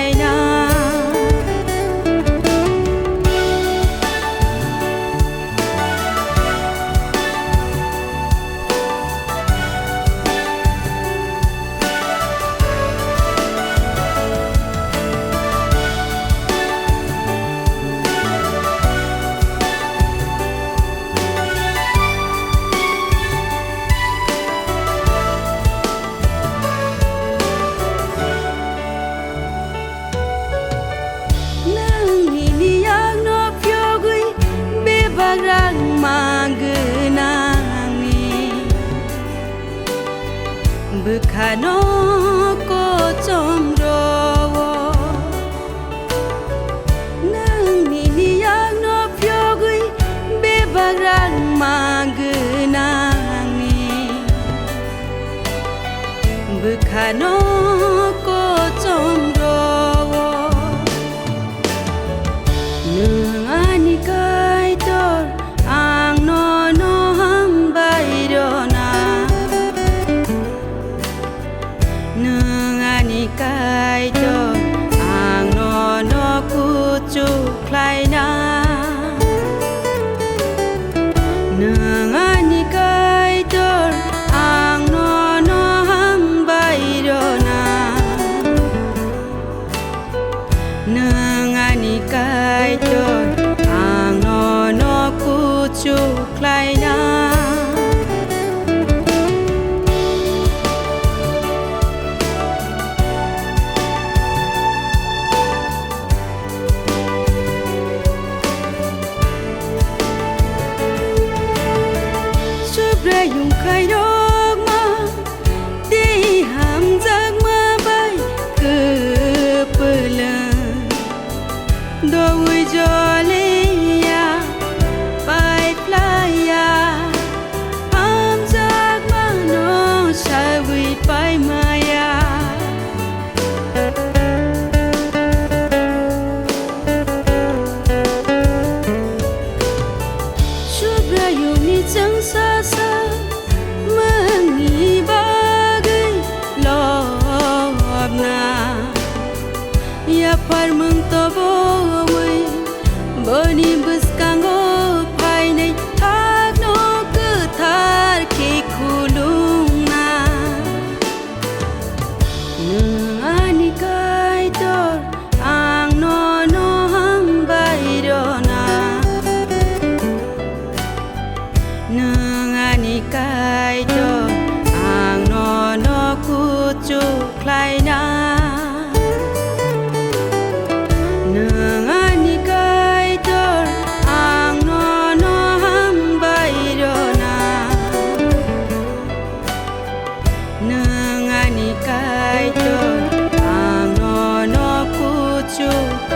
na Bukhano ko chomro nang niniyang no pyogui bebagrang magnani Bukhano ko chomro nung ani kai tor ang no no hang bairona kai to ang no no ku chu klai na nang ani kai to ang no no hang bai ro na nang ani kai to ang no no ku chu klai na yung khai đốc ma đi ham giấc mơ bay cứ pula đôi gió lia bay playa ham giấc mơ nó sai vì bay maya chụp ra yung ni chẳng xa xa Mangi bagai lobna ya par mung to boy boni buskango phai nei thak no ku thar ke khulungna nung ani kai tor ang no no hang bai ro na nung ani kai to ang no no ku chu klai na nung ani kai to ang no no hang bai ro na nung ani kai to ang no no ku chu